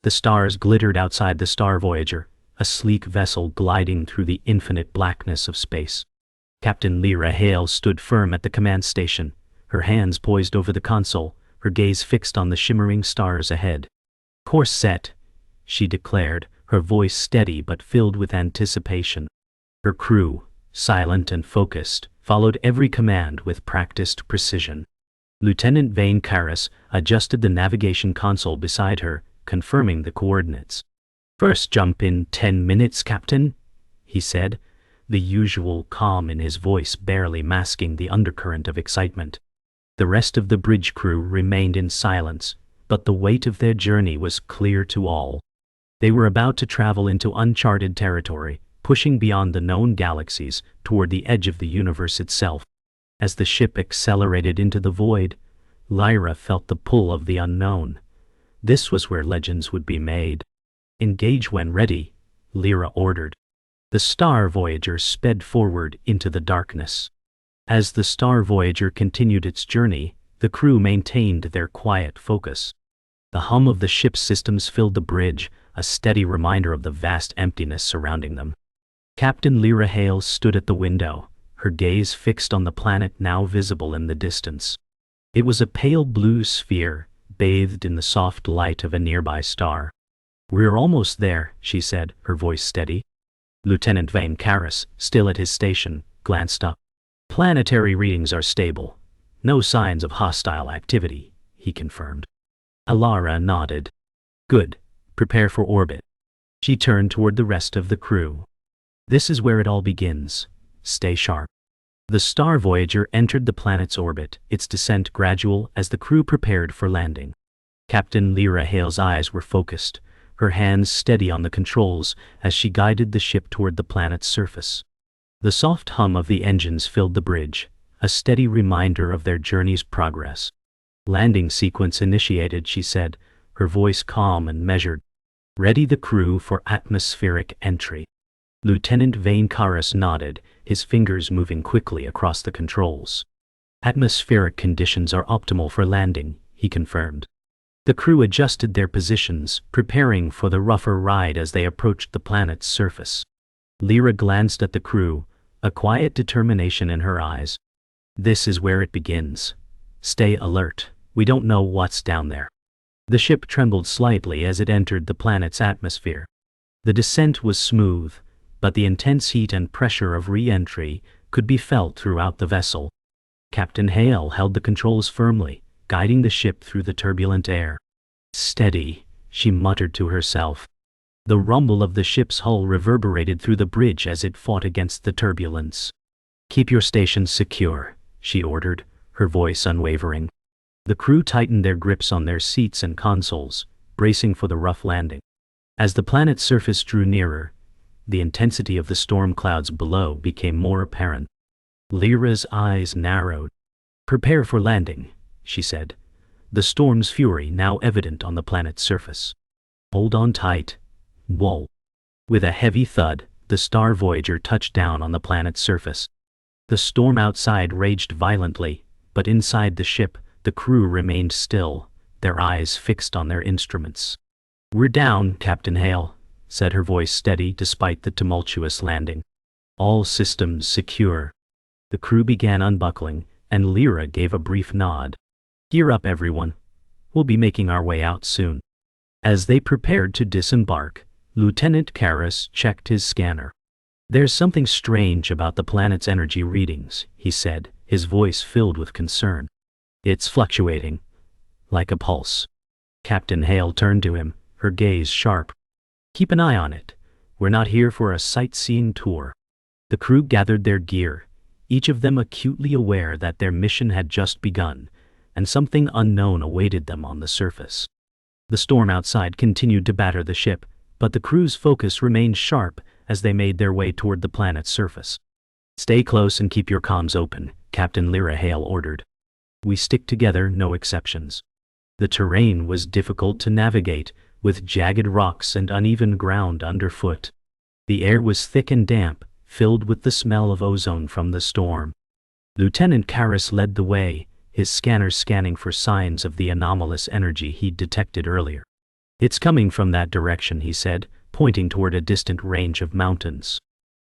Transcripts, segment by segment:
The stars glittered outside the Star Voyager, a sleek vessel gliding through the infinite blackness of space. Captain Lyra Hale stood firm at the command station, her hands poised over the console, her gaze fixed on the shimmering stars ahead. "Course set," she declared, her voice steady but filled with anticipation. Her crew, silent and focused, followed every command with practiced precision. Lieutenant Vane Karras adjusted the navigation console beside her, confirming the coordinates. "First jump in 10 minutes, Captain," he said, the usual calm in his voice barely masking the undercurrent of excitement. The rest of the bridge crew remained in silence, but the weight of their journey was clear to all. They were about to travel into uncharted territory, pushing beyond the known galaxies toward the edge of the universe itself. As the ship accelerated into the void, Lyra felt the pull of the unknown. This was where legends would be made. "Engage when ready," Lyra ordered. The Star Voyager sped forward into the darkness. As the Star Voyager continued its journey, the crew maintained their quiet focus. The hum of the ship's systems filled the bridge, a steady reminder of the vast emptiness surrounding them. Captain Lyra Hale stood at the window, her gaze fixed on the planet now visible in the distance. It was a pale blue sphere, bathed in the soft light of a nearby star. "We're almost there," she said, her voice steady. Lieutenant Vane Karras, still at his station, glanced up. "Planetary readings are stable. No signs of hostile activity," he confirmed. Alara nodded. "Good. Prepare for orbit." She turned toward the rest of the crew. "This is where it all begins. Stay sharp." The Star Voyager entered the planet's orbit, its descent gradual as the crew prepared for landing. Captain Lyra Hale's eyes were focused, her hands steady on the controls as she guided the ship toward the planet's surface. The soft hum of the engines filled the bridge, a steady reminder of their journey's progress. "Landing sequence initiated," she said, her voice calm and measured. "Ready the crew for atmospheric entry." Lieutenant Vane Karras nodded, his fingers moving quickly across the controls. "Atmospheric conditions are optimal for landing," he confirmed. The crew adjusted their positions, preparing for the rougher ride as they approached the planet's surface. Lyra glanced at the crew, a quiet determination in her eyes. "This is where it begins. Stay alert. We don't know what's down there." The ship trembled slightly as it entered the planet's atmosphere. The descent was smooth, but the intense heat and pressure of re-entry could be felt throughout the vessel. Captain Hale held the controls firmly, guiding the ship through the turbulent air. "Steady," she muttered to herself. The rumble of the ship's hull reverberated through the bridge as it fought against the turbulence. "Keep your stations secure," she ordered, her voice unwavering. The crew tightened their grips on their seats and consoles, bracing for the rough landing. As the planet's surface drew nearer, the intensity of the storm clouds below became more apparent. Lyra's eyes narrowed. "Prepare for landing," she said, the storm's fury now evident on the planet's surface. "Hold on tight." Whoa! With a heavy thud, the Star Voyager touched down on the planet's surface. The storm outside raged violently, but inside the ship, the crew remained still, their eyes fixed on their instruments. "We're down, Captain Hale," said her voice steady despite the tumultuous landing. "All systems secure." The crew began unbuckling, and Lyra gave a brief nod. "Gear up, everyone. We'll be making our way out soon." As they prepared to disembark, Lieutenant Karras checked his scanner. "There's something strange about the planet's energy readings," he said, his voice filled with concern. "It's fluctuating, like a pulse." Captain Hale turned to him, her gaze sharp. "Keep an eye on it. We're not here for a sightseeing tour." The crew gathered their gear, each of them acutely aware that their mission had just begun, and something unknown awaited them on the surface. The storm outside continued to batter the ship, but the crew's focus remained sharp as they made their way toward the planet's surface. "Stay close and keep your comms open," Captain Lyra Hale ordered. "We stick together, no exceptions." The terrain was difficult to navigate, with jagged rocks and uneven ground underfoot. The air was thick and damp, filled with the smell of ozone from the storm. Lieutenant Karras led the way, his scanners scanning for signs of the anomalous energy he'd detected earlier. It's coming from that direction, he said, pointing toward a distant range of mountains.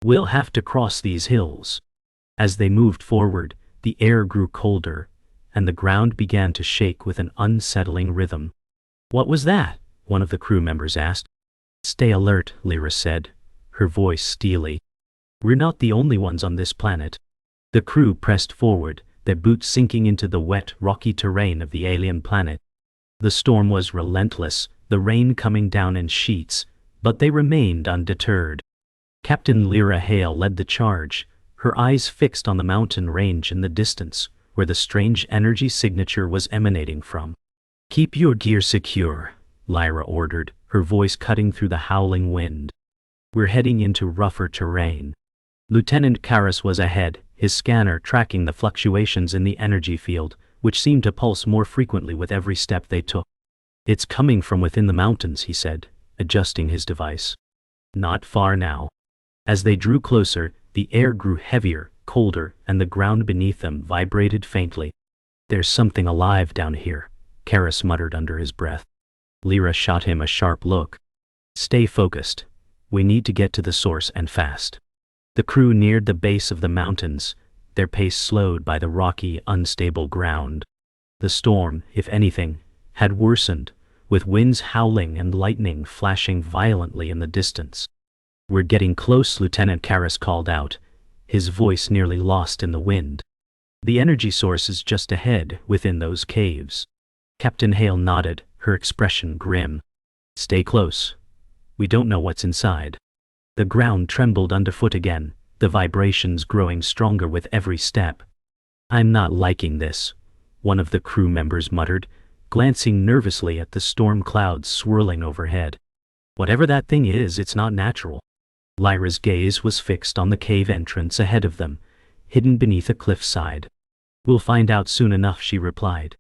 We'll have to cross these hills. As they moved forward, the air grew colder, and the ground began to shake with an unsettling rhythm. What was that? One of the crew members asked. Stay alert, Lyra said, her voice steely. We're not the only ones on this planet. The crew pressed forward, their boots sinking into the wet, rocky terrain of the alien planet. The storm was relentless, the rain coming down in sheets, but they remained undeterred. Captain Lyra Hale led the charge, her eyes fixed on the mountain range in the distance, where the strange energy signature was emanating from. Keep your gear secure, Lyra ordered, her voice cutting through the howling wind. We're heading into rougher terrain. Lieutenant Karras was ahead, his scanner tracking the fluctuations in the energy field, which seemed to pulse more frequently with every step they took. It's coming from within the mountains, he said, adjusting his device. Not far now. As they drew closer, the air grew heavier, colder, and the ground beneath them vibrated faintly. There's something alive down here, Karras muttered under his breath. Lyra shot him a sharp look. Stay focused. We need to get to the source and fast. The crew neared the base of the mountains, their pace slowed by the rocky, unstable ground. The storm, if anything, had worsened, with winds howling and lightning flashing violently in the distance. We're getting close, Lieutenant Karras called out, his voice nearly lost in the wind. The energy source is just ahead, within those caves. Captain Hale nodded, her expression grim. Stay close. We don't know what's inside. The ground trembled underfoot again, the vibrations growing stronger with every step. I'm not liking this, one of the crew members muttered, glancing nervously at the storm clouds swirling overhead. Whatever that thing is, it's not natural. Lyra's gaze was fixed on the cave entrance ahead of them, hidden beneath a cliffside. We'll find out soon enough, she replied.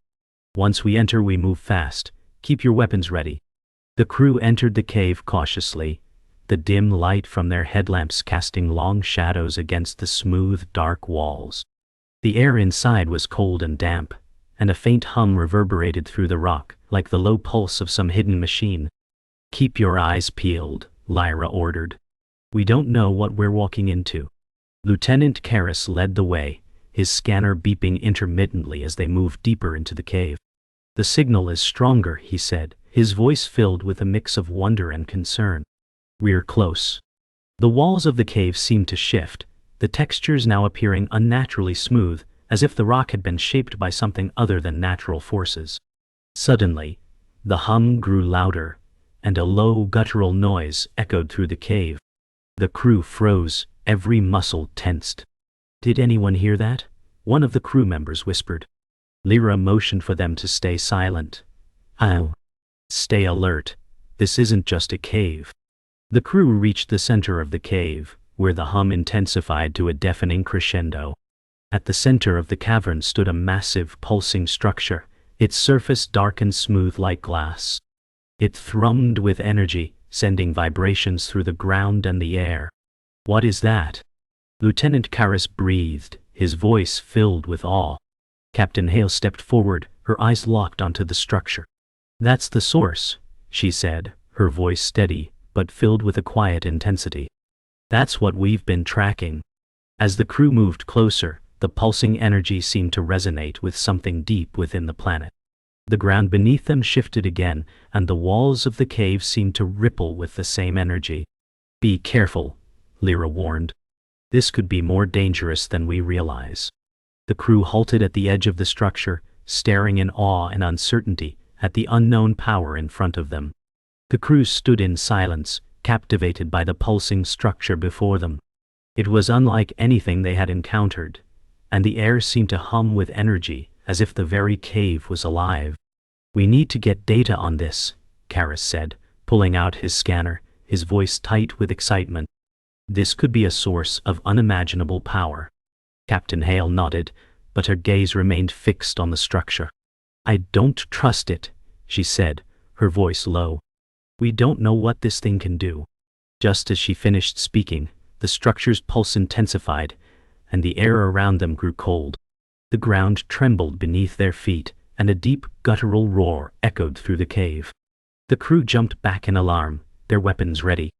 Once we enter, we move fast. Keep your weapons ready. The crew entered the cave cautiously, the dim light from their headlamps casting long shadows against the smooth, dark walls. The air inside was cold and damp, and a faint hum reverberated through the rock, like the low pulse of some hidden machine. Keep your eyes peeled, Lyra ordered. We don't know what we're walking into. Lieutenant Karras led the way, his scanner beeping intermittently as they moved deeper into the cave. The signal is stronger, he said, his voice filled with a mix of wonder and concern. We're close. The walls of the cave seemed to shift, the textures now appearing unnaturally smooth, as if the rock had been shaped by something other than natural forces. Suddenly, the hum grew louder, and a low guttural noise echoed through the cave. The crew froze, every muscle tensed. Did anyone hear that? One of the crew members whispered. Lyra motioned for them to stay silent. Oh. Stay alert. This isn't just a cave. The crew reached the center of the cave, where the hum intensified to a deafening crescendo. At the center of the cavern stood a massive, pulsing structure, its surface dark and smooth like glass. It thrummed with energy, sending vibrations through the ground and the air. What is that? Lieutenant Karras breathed, his voice filled with awe. Captain Hale stepped forward, her eyes locked onto the structure. That's the source, she said, her voice steady, but filled with a quiet intensity. That's what we've been tracking. As the crew moved closer, the pulsing energy seemed to resonate with something deep within the planet. The ground beneath them shifted again, and the walls of the cave seemed to ripple with the same energy. Be careful, Lyra warned. This could be more dangerous than we realize. The crew halted at the edge of the structure, staring in awe and uncertainty at the unknown power in front of them. The crew stood in silence, captivated by the pulsing structure before them. It was unlike anything they had encountered, and the air seemed to hum with energy, as if the very cave was alive. We need to get data on this, Karras said, pulling out his scanner, his voice tight with excitement. This could be a source of unimaginable power. Captain Hale nodded, but her gaze remained fixed on the structure. I don't trust it, she said, her voice low. We don't know what this thing can do. Just as she finished speaking, the structure's pulse intensified, and the air around them grew cold. The ground trembled beneath their feet, and a deep, guttural roar echoed through the cave. The crew jumped back in alarm, their weapons ready.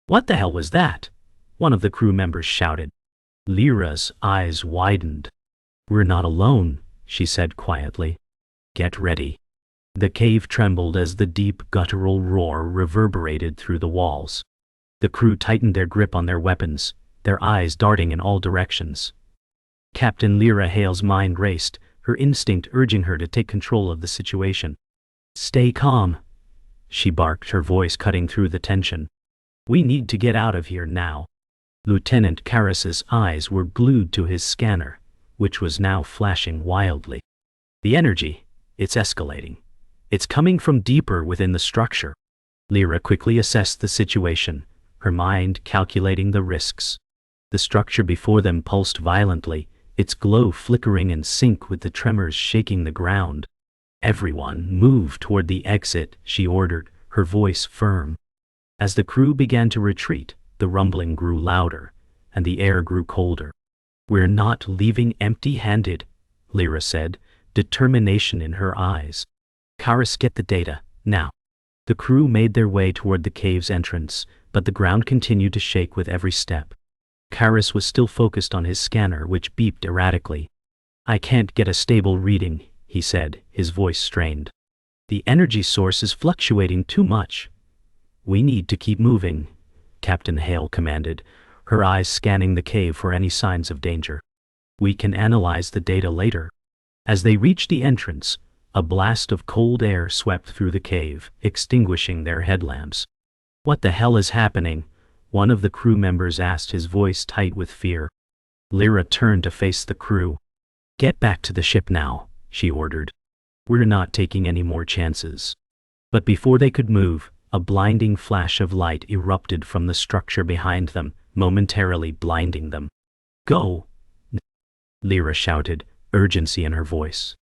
"What the hell was that?" one of the crew members shouted. Lyra's eyes widened. "We're not alone," she said quietly. "Get ready." The cave trembled as the deep guttural roar reverberated through the walls. The crew tightened their grip on their weapons, their eyes darting in all directions. Captain Lyra Hale's mind raced, her instinct urging her to take control of the situation. "Stay calm," she barked, her voice cutting through the tension. "We need to get out of here now." Lieutenant Karras's eyes were glued to his scanner, which was now flashing wildly. "The energy, it's escalating. It's coming from deeper within the structure." Lyra quickly assessed the situation, her mind calculating the risks. The structure before them pulsed violently, its glow flickering in sync with the tremors shaking the ground. "Everyone, move toward the exit," she ordered, her voice firm. As the crew began to retreat, the rumbling grew louder, and the air grew colder. "We're not leaving empty-handed," Lyra said, determination in her eyes. "Karras, get the data, now." The crew made their way toward the cave's entrance, but the ground continued to shake with every step. Karras was still focused on his scanner, which beeped erratically. "I can't get a stable reading," he said, his voice strained. "The energy source is fluctuating too much." "We need to keep moving," Captain Hale commanded, her eyes scanning the cave for any signs of danger. "We can analyze the data later." As they reached the entrance, a blast of cold air swept through the cave, extinguishing their headlamps. "What the hell is happening?" one of the crew members asked, his voice tight with fear. Lyra turned to face the crew. "Get back to the ship now," she ordered. "We're not taking any more chances." But before they could move, a blinding flash of light erupted from the structure behind them, momentarily blinding them. "Go!" Lyra shouted, urgency in her voice.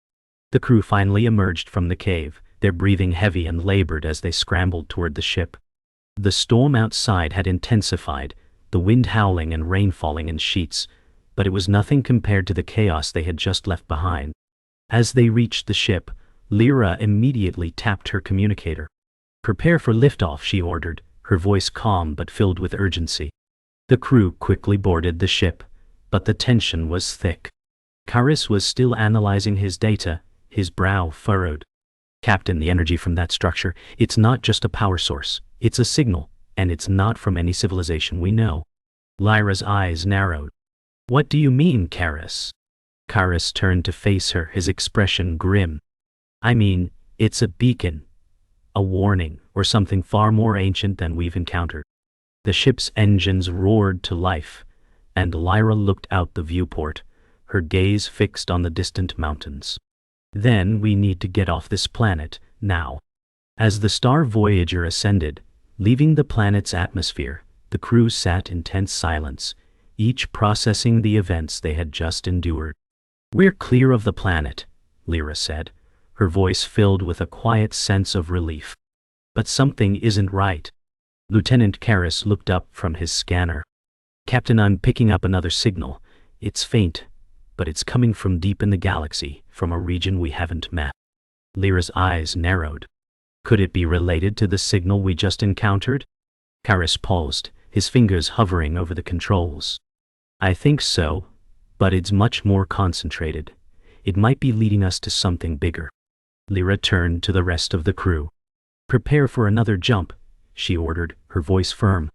The crew finally emerged from the cave, their breathing heavy and labored as they scrambled toward the ship. The storm outside had intensified, the wind howling and rain falling in sheets, but it was nothing compared to the chaos they had just left behind. As they reached the ship, Lyra immediately tapped her communicator. "Prepare for liftoff," she ordered, her voice calm but filled with urgency. The crew quickly boarded the ship, but the tension was thick. Karras was still analyzing his data, his brow furrowed. "Captain, the energy from that structure, it's not just a power source, it's a signal, and it's not from any civilization we know." Lyra's eyes narrowed. "What do you mean, Karras?" Karras turned to face her, his expression grim. "I mean, it's a beacon, a warning, or something far more ancient than we've encountered." The ship's engines roared to life, and Lyra looked out the viewport, her gaze fixed on the distant mountains. "Then we need to get off this planet, now." As the star Voyager ascended, leaving the planet's atmosphere, the crew sat in tense silence, each processing the events they had just endured. "We're clear of the planet," Lyra said, her voice filled with a quiet sense of relief. "But something isn't right." Lieutenant Karras looked up from his scanner. "Captain, I'm picking up another signal. It's faint, but it's coming from deep in the galaxy, from a region we haven't mapped." Lyra's eyes narrowed. "Could it be related to the signal we just encountered?" Karras paused, his fingers hovering over the controls. "I think so, but it's much more concentrated. It might be leading us to something bigger." Lyra turned to the rest of the crew. "Prepare for another jump," she ordered, her voice firm.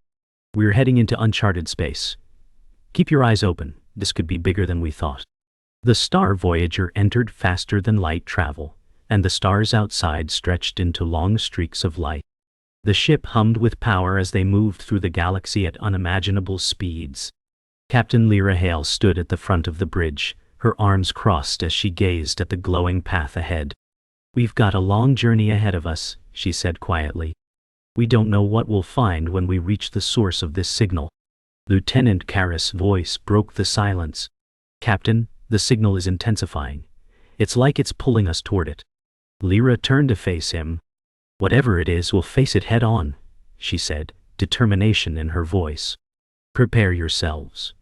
"We're heading into uncharted space. Keep your eyes open, this could be bigger than we thought." The star Voyager entered faster than light travel, and the stars outside stretched into long streaks of light. The ship hummed with power as they moved through the galaxy at unimaginable speeds. Captain Lyra Hale stood at the front of the bridge, her arms crossed as she gazed at the glowing path ahead. "We've got a long journey ahead of us," she said quietly. "We don't know what we'll find when we reach the source of this signal." Lieutenant Karras' voice broke the silence. "Captain, the signal is intensifying. It's like it's pulling us toward it." Lyra turned to face him. "Whatever it is, we'll face it head on," she said, determination in her voice. "Prepare yourselves.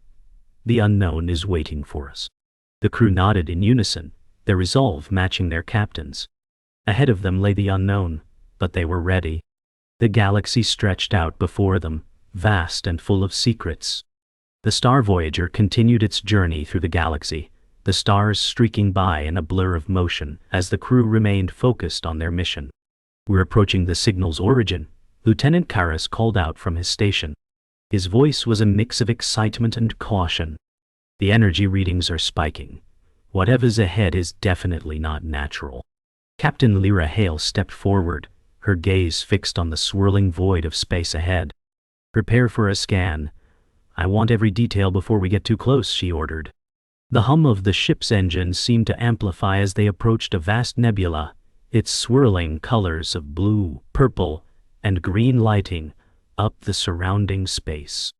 The unknown is waiting for us." The crew nodded in unison, their resolve matching their captain's. Ahead of them lay the unknown, but they were ready. The galaxy stretched out before them, vast and full of secrets. The Star Voyager continued its journey through the galaxy, the stars streaking by in a blur of motion as the crew remained focused on their mission. "We're approaching the signal's origin," Lieutenant Karras called out from his station. His voice was a mix of excitement and caution. "The energy readings are spiking. Whatever's ahead is definitely not natural." Captain Lyra Hale stepped forward, her gaze fixed on the swirling void of space ahead. "Prepare for a scan. I want every detail before we get too close," she ordered. The hum of the ship's engine seemed to amplify as they approached a vast nebula, its swirling colors of blue, purple, and green lighting up the surrounding space.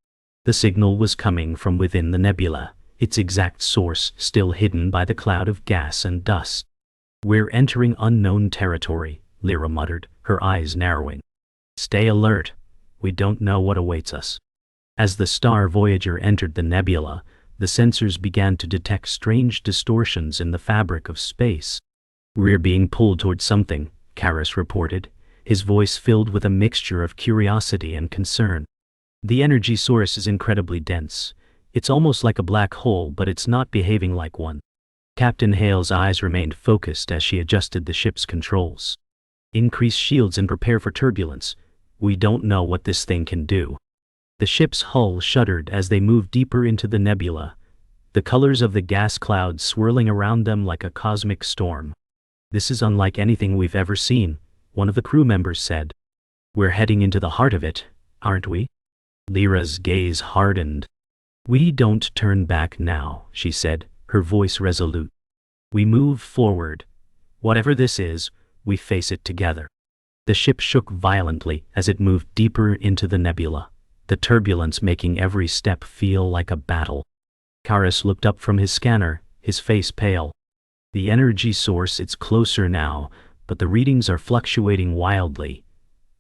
The signal was coming from within the nebula, its exact source still hidden by the cloud of gas and dust. "We're entering unknown territory," Lyra muttered, her eyes narrowing. "Stay alert. We don't know what awaits us." As the Star Voyager entered the nebula, the sensors began to detect strange distortions in the fabric of space. "We're being pulled towards something," Karras reported, his voice filled with a mixture of curiosity and concern. "The energy source is incredibly dense. It's almost like a black hole, but it's not behaving like one." Captain Hale's eyes remained focused as she adjusted the ship's controls. "Increase shields and prepare for turbulence. We don't know what this thing can do." The ship's hull shuddered as they moved deeper into the nebula, the colors of the gas clouds swirling around them like a cosmic storm. "This is unlike anything we've ever seen," one of the crew members said. "We're heading into the heart of it, aren't we?" Lyra's gaze hardened. "We don't turn back now," she said, her voice resolute. "We move forward. Whatever this is, we face it together." The ship shook violently as it moved deeper into the nebula, the turbulence making every step feel like a battle. Karras looked up from his scanner, his face pale. "The energy source, it's closer now, but the readings are fluctuating wildly.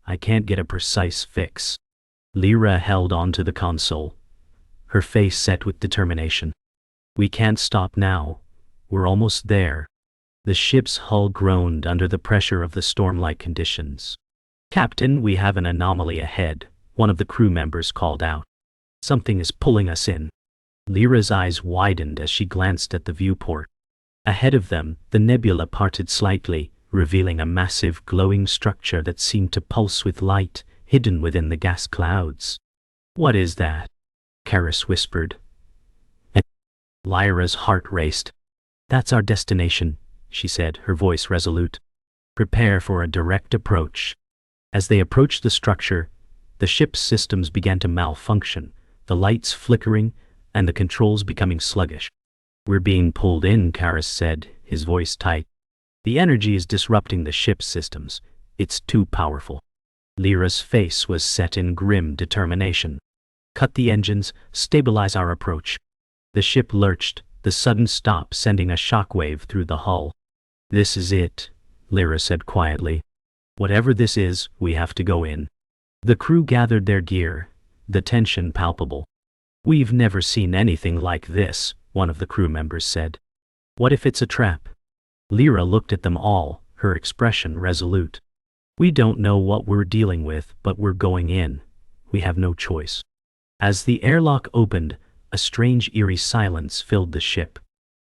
I can't get a precise fix." Lyra held onto the console, her face set with determination. "We can't stop now. We're almost there." The ship's hull groaned under the pressure of the storm-like conditions. "Captain, we have an anomaly ahead," one of the crew members called out. "Something is pulling us in." Lyra's eyes widened as she glanced at the viewport. Ahead of them, the nebula parted slightly, revealing a massive glowing structure that seemed to pulse with light, hidden within the gas clouds. "What is that?" Karras whispered. Lyra's heart raced. "That's our destination," she said, her voice resolute. "Prepare for a direct approach." As they approached the structure, the ship's systems began to malfunction, the lights flickering and the controls becoming sluggish. "We're being pulled in," Karras said, his voice tight. "The energy is disrupting the ship's systems. It's too powerful." Lyra's face was set in grim determination. "Cut the engines, stabilize our approach." The ship lurched, the sudden stop sending a shockwave through the hull. "This is it," Lyra said quietly. "Whatever this is, we have to go in." The crew gathered their gear, the tension palpable. "We've never seen anything like this," one of the crew members said. "What if it's a trap?" Lyra looked at them all, her expression resolute. "We don't know what we're dealing with, but we're going in. We have no choice." As the airlock opened, a strange eerie silence filled the ship.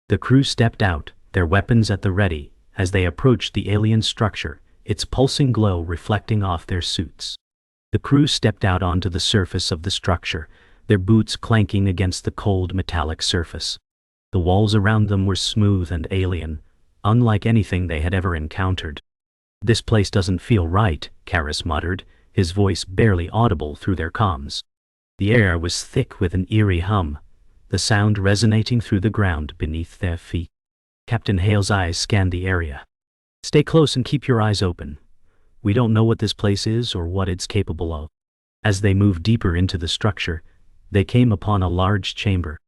The crew stepped out, their weapons at the ready, as they approached the alien structure, its pulsing glow reflecting off their suits. The crew stepped out onto the surface of the structure, their boots clanking against the cold metallic surface. The walls around them were smooth and alien, unlike anything they had ever encountered. "This place doesn't feel right," Karras muttered, his voice barely audible through their comms. The air was thick with an eerie hum, the sound resonating through the ground beneath their feet. Captain Hale's eyes scanned the area. "Stay close and keep your eyes open. We don't know what this place is or what it's capable of." As they moved deeper into the structure, they came upon a large chamber.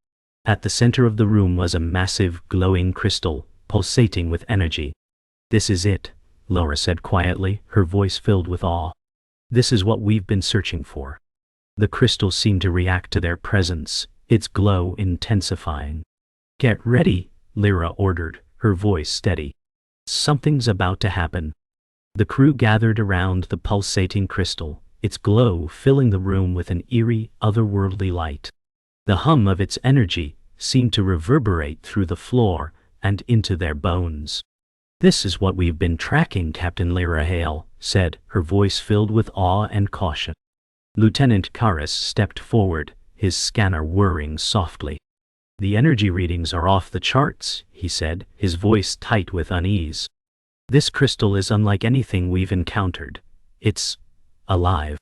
At the center of the room was a massive, glowing crystal, pulsating with energy. "This is it," Laura said quietly, her voice filled with awe. "This is what we've been searching for." The crystal seemed to react to their presence, its glow intensifying. "Get ready," Lyra ordered, her voice steady. "Something's about to happen." The crew gathered around the pulsating crystal, its glow filling the room with an eerie, otherworldly light. The hum of its energy seemed to reverberate through the floor and into their bones. "This is what we've been tracking," Captain Lyra Hale said, her voice filled with awe and caution. Lieutenant Karras stepped forward, his scanner whirring softly. "The energy readings are off the charts," he said, his voice tight with unease. "This crystal is unlike anything we've encountered. It's alive."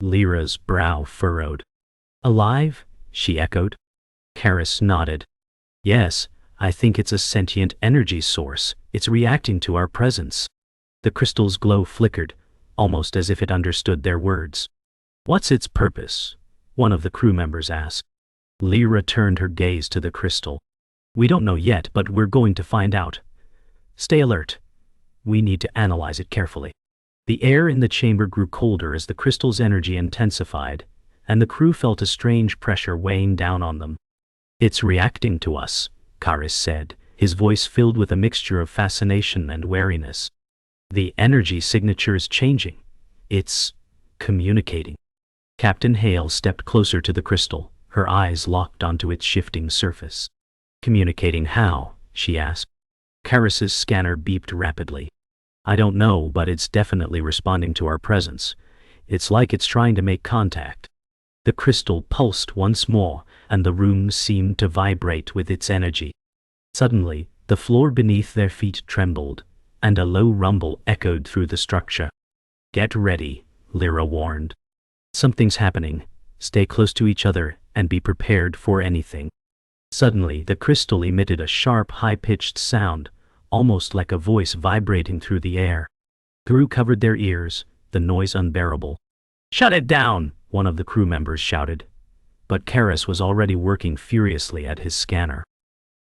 Lyra's brow furrowed. "Alive?" she echoed. Karras nodded. "Yes, I think it's a sentient energy source. It's reacting to our presence." The crystal's glow flickered, almost as if it understood their words. "What's its purpose?" one of the crew members asked. Lyra turned her gaze to the crystal. "We don't know yet, but we're going to find out. Stay alert. We need to analyze it carefully." The air in the chamber grew colder as the crystal's energy intensified, and the crew felt a strange pressure weighing down on them. "It's reacting to us," Karras said, his voice filled with a mixture of fascination and wariness. "The energy signature is changing. It's communicating." Captain Hale stepped closer to the crystal, her eyes locked onto its shifting surface. "Communicating how?" she asked. Karras's scanner beeped rapidly. "I don't know, but it's definitely responding to our presence. It's like it's trying to make contact." The crystal pulsed once more, and the room seemed to vibrate with its energy. Suddenly, the floor beneath their feet trembled, and a low rumble echoed through the structure. "Get ready," Lyra warned. "Something's happening. Stay close to each other and be prepared for anything." Suddenly, the crystal emitted a sharp, high-pitched sound, almost like a voice vibrating through the air. The crew covered their ears, the noise unbearable. "Shut it down!" one of the crew members shouted. But Karras was already working furiously at his scanner.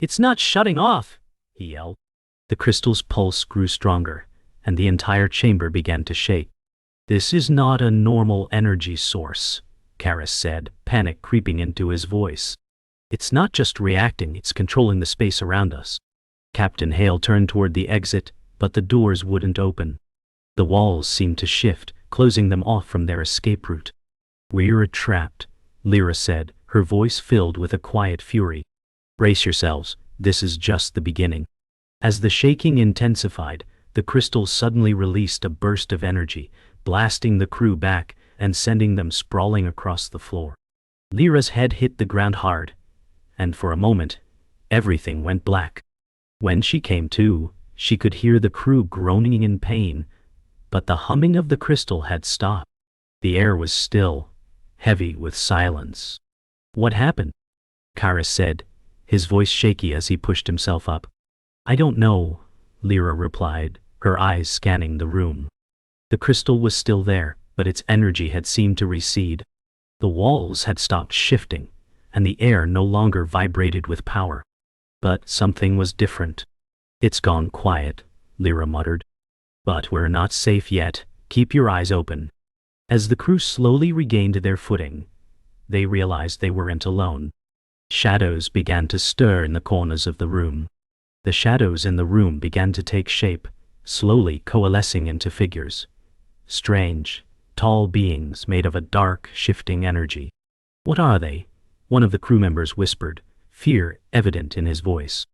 "It's not shutting off!" he yelled. The crystal's pulse grew stronger, and the entire chamber began to shake. "This is not a normal energy source," Karras said, panic creeping into his voice. "It's not just reacting, it's controlling the space around us." Captain Hale turned toward the exit, but the doors wouldn't open. The walls seemed to shift, closing them off from their escape route. "We're trapped," Lyra said, her voice filled with a quiet fury. "Brace yourselves, this is just the beginning." As the shaking intensified, the crystal suddenly released a burst of energy, blasting the crew back and sending them sprawling across the floor. Lyra's head hit the ground hard, and for a moment, everything went black. When she came to, she could hear the crew groaning in pain, but the humming of the crystal had stopped. The air was still, heavy with silence. "What happened?" Karras said, his voice shaky as he pushed himself up. "I don't know," Lyra replied, her eyes scanning the room. The crystal was still there, but its energy had seemed to recede. The walls had stopped shifting, and the air no longer vibrated with power. But something was different. "It's gone quiet," Lyra muttered. "But we're not safe yet. Keep your eyes open." As the crew slowly regained their footing, they realized they weren't alone. Shadows began to stir in the corners of the room. The shadows in the room began to take shape, slowly coalescing into figures. Strange, tall beings made of a dark, shifting energy. "What are they?" one of the crew members whispered, fear evident in his voice.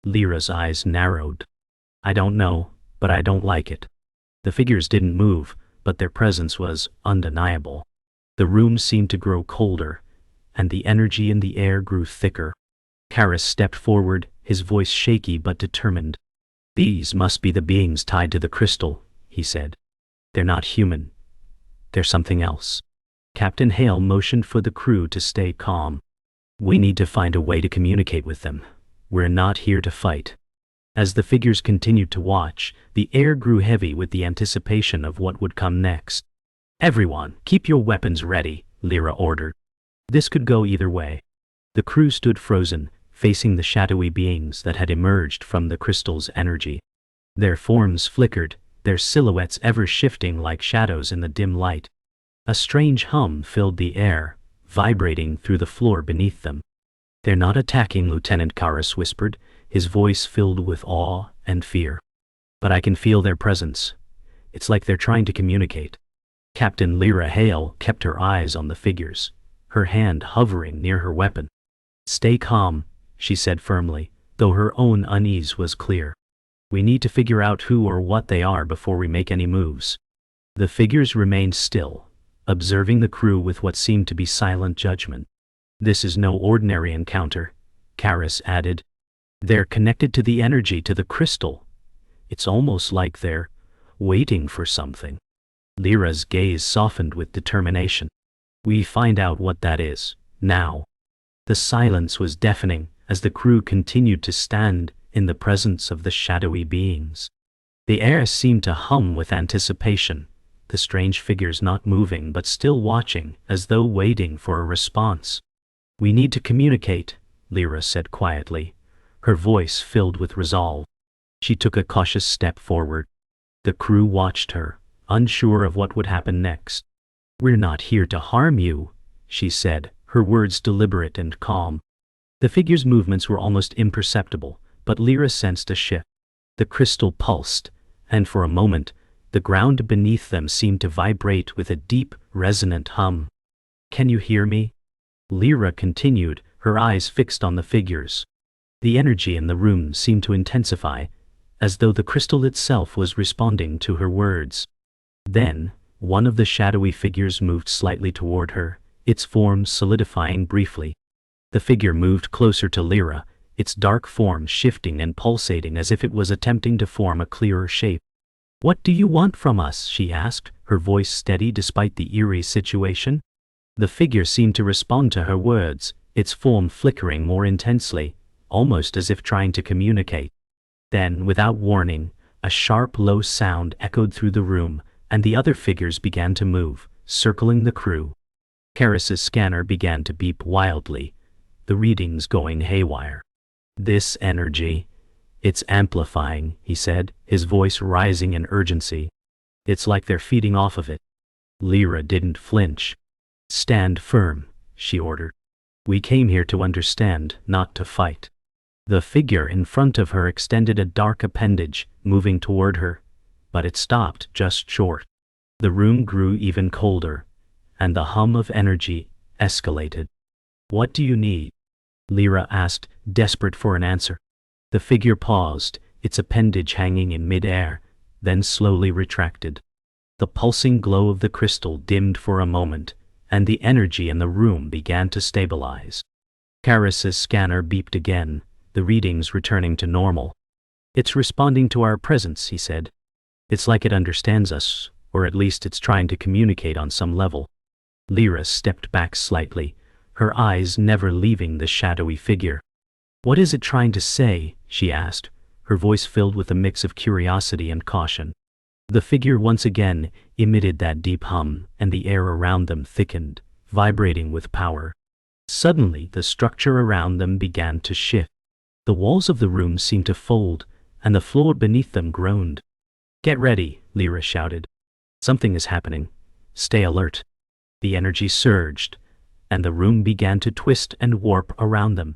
Lyra's eyes narrowed. "I don't know, but I don't like it." The figures didn't move, but their presence was undeniable. The room seemed to grow colder, and the energy in the air grew thicker. Karras stepped forward, his voice shaky but determined. "These must be the beings tied to the crystal," he said. "They're not human. They're something else." Captain Hale motioned for the crew to stay calm. "We need to find a way to communicate with them. We're not here to fight." As the figures continued to watch, the air grew heavy with the anticipation of what would come next. "Everyone, keep your weapons ready," Lyra ordered. This could go either way. The crew stood frozen, facing the shadowy beings that had emerged from the crystal's energy. Their forms flickered, their silhouettes ever shifting like shadows in the dim light. A strange hum filled the air, vibrating through the floor beneath them. "They're not attacking," Lieutenant Karras whispered, his voice filled with awe and fear. "But I can feel their presence. It's like they're trying to communicate. Captain Lyra Hale kept her eyes on the figures, her hand hovering near her weapon. "Stay calm," she said firmly, though her own unease was clear. "We need to figure out who or what they are before we make any moves." The figures remained still, observing the crew with what seemed to be silent judgment. "This is no ordinary encounter," Karis added. "They're connected to the energy, to the crystal. It's almost like they're waiting for something." Lyra's gaze softened with determination. "We find out what that is, now." The silence was deafening as the crew continued to stand in the presence of the shadowy beings. The air seemed to hum with anticipation, the strange figures not moving but still watching as though waiting for a response. "We need to communicate," Lyra said quietly, her voice filled with resolve. She took a cautious step forward. The crew watched her, unsure of what would happen next. "We're not here to harm you," she said, her words deliberate and calm. The figures' movements were almost imperceptible, but Lyra sensed a shift. The crystal pulsed, and for a moment, the ground beneath them seemed to vibrate with a deep, resonant hum. "Can you hear me?" Lyra continued, her eyes fixed on the figures. The energy in the room seemed to intensify, as though the crystal itself was responding to her words. Then, one of the shadowy figures moved slightly toward her, its form solidifying briefly. The figure moved closer to Lyra, its dark form shifting and pulsating as if it was attempting to form a clearer shape. "What do you want from us?" she asked, her voice steady despite the eerie situation. The figure seemed to respond to her words, its form flickering more intensely, almost as if trying to communicate. Then, without warning, a sharp, low sound echoed through the room, and the other figures began to move, circling the crew. Karis's scanner began to beep wildly, the readings going haywire. "This energy, it's amplifying," he said, his voice rising in urgency. "It's like they're feeding off of it." Lyra didn't flinch. "Stand firm," she ordered. "We came here to understand, not to fight." The figure in front of her extended a dark appendage, moving toward her, but it stopped just short. The room grew even colder, and the hum of energy escalated. "What do you need?" Lyra asked, desperate for an answer. The figure paused, its appendage hanging in mid-air, then slowly retracted. The pulsing glow of the crystal dimmed for a moment, and the energy in the room began to stabilize. Karis's scanner beeped again, the readings returning to normal. "It's responding to our presence," he said. "It's like it understands us, or at least it's trying to communicate on some level." Lyra stepped back slightly, her eyes never leaving the shadowy figure. "What is it trying to say?" she asked, her voice filled with a mix of curiosity and caution. The figure once again emitted that deep hum, and the air around them thickened, vibrating with power. Suddenly, the structure around them began to shift. The walls of the room seemed to fold, and the floor beneath them groaned. "Get ready," Lyra shouted. "Something is happening. Stay alert." The energy surged, and the room began to twist and warp around them,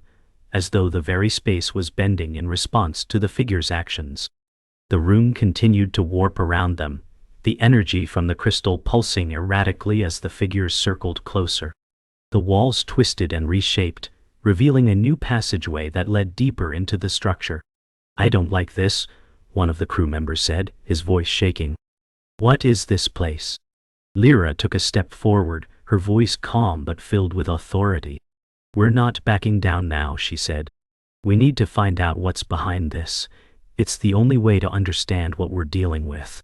as though the very space was bending in response to the figure's actions. The room continued to warp around them, the energy from the crystal pulsing erratically as the figures circled closer. The walls twisted and reshaped, revealing a new passageway that led deeper into the structure. "I don't like this," one of the crew members said, his voice shaking. "What is this place?" Lyra took a step forward, her voice calm but filled with authority. "We're not backing down now," she said. "We need to find out what's behind this. It's the only way to understand what we're dealing with."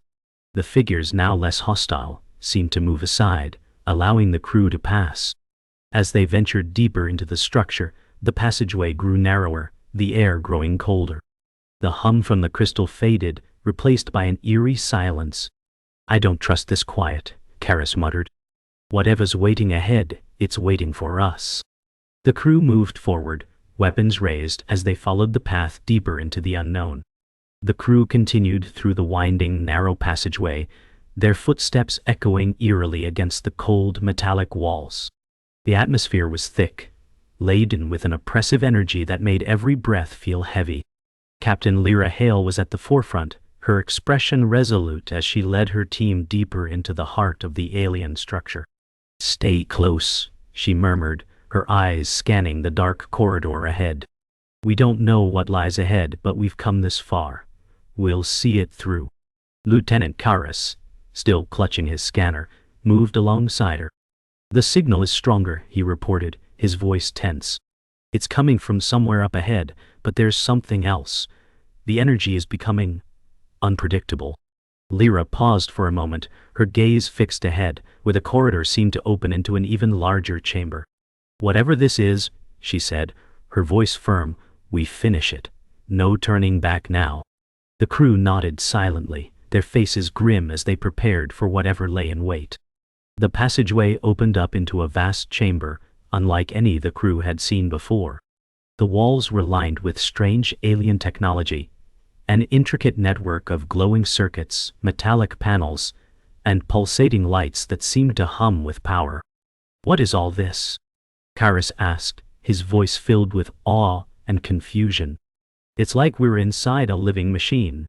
The figures, now less hostile, seemed to move aside, allowing the crew to pass. As they ventured deeper into the structure, the passageway grew narrower, the air growing colder. The hum from the crystal faded, replaced by an eerie silence. "I don't trust this quiet," Karis muttered. "Whatever's waiting ahead, it's waiting for us." The crew moved forward, weapons raised as they followed the path deeper into the unknown. The crew continued through the winding, narrow passageway, their footsteps echoing eerily against the cold, metallic walls. The atmosphere was thick, laden with an oppressive energy that made every breath feel heavy. Captain Lyra Hale was at the forefront, her expression resolute as she led her team deeper into the heart of the alien structure. "Stay close," she murmured, her eyes scanning the dark corridor ahead. "We don't know what lies ahead, but we've come this far. We'll see it through." Lieutenant Karras, still clutching his scanner, moved alongside her. "The signal is stronger," he reported, his voice tense. "It's coming from somewhere up ahead, but there's something else. The energy is becoming unpredictable." Lyra paused for a moment, her gaze fixed ahead, where the corridor seemed to open into an even larger chamber. "Whatever this is," she said, her voice firm, "we finish it. No turning back now." The crew nodded silently, their faces grim as they prepared for whatever lay in wait. The passageway opened up into a vast chamber, unlike any the crew had seen before. The walls were lined with strange alien technology, an intricate network of glowing circuits, metallic panels, and pulsating lights that seemed to hum with power. "What is all this?" Karras asked, his voice filled with awe and confusion. "It's like we're inside a living machine."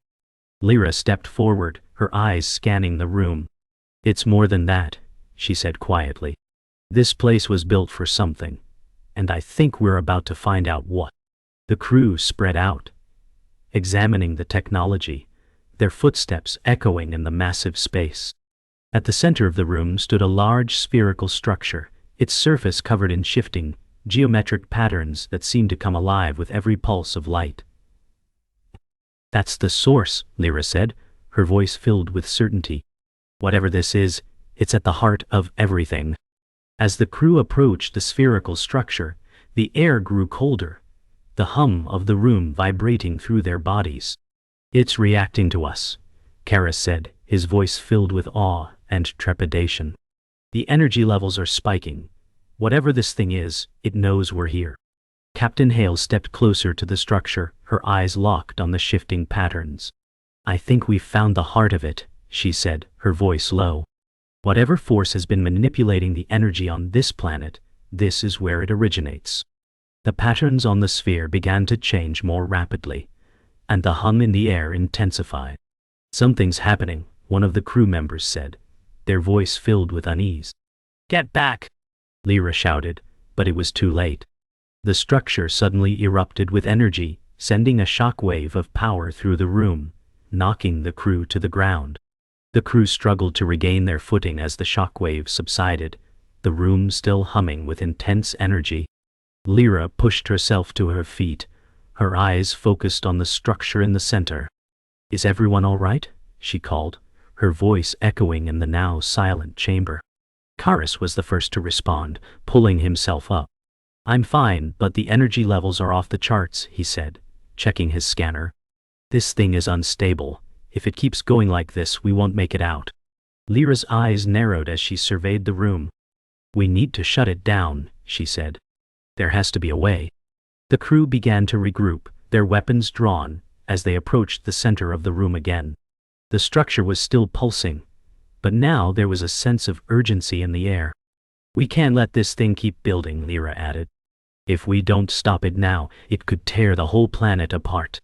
Lyra stepped forward, her eyes scanning the room. "It's more than that," she said quietly. "This place was built for something, and I think we're about to find out what." The crew spread out, examining the technology, their footsteps echoing in the massive space. At the center of the room stood a large spherical structure, its surface covered in shifting, geometric patterns that seemed to come alive with every pulse of light. "That's the source," Lyra said, her voice filled with certainty. "Whatever this is, it's at the heart of everything." As the crew approached the spherical structure, the air grew colder, the hum of the room vibrating through their bodies. "It's reacting to us," Karras said, his voice filled with awe and trepidation. "The energy levels are spiking. Whatever this thing is, it knows we're here." Captain Hale stepped closer to the structure, her eyes locked on the shifting patterns. "I think we've found the heart of it," she said, her voice low. "Whatever force has been manipulating the energy on this planet, this is where it originates." The patterns on the sphere began to change more rapidly, and the hum in the air intensified. "Something's happening," one of the crew members said, their voice filled with unease. "Get back!" Lyra shouted, but it was too late. The structure suddenly erupted with energy, sending a shockwave of power through the room, knocking the crew to the ground. The crew struggled to regain their footing as the shockwave subsided, the room still humming with intense energy. Lyra pushed herself to her feet, her eyes focused on the structure in the center. "Is everyone all right?" she called, her voice echoing in the now silent chamber. Karras was the first to respond, pulling himself up. "I'm fine, but the energy levels are off the charts," he said, checking his scanner. "This thing is unstable. If it keeps going like this, we won't make it out." Lyra's eyes narrowed as she surveyed the room. "We need to shut it down," she said. "There has to be a way." The crew began to regroup, their weapons drawn, as they approached the center of the room again. The structure was still pulsing, but now there was a sense of urgency in the air. "We can't let this thing keep building," Lyra added. "If we don't stop it now, it could tear the whole planet apart."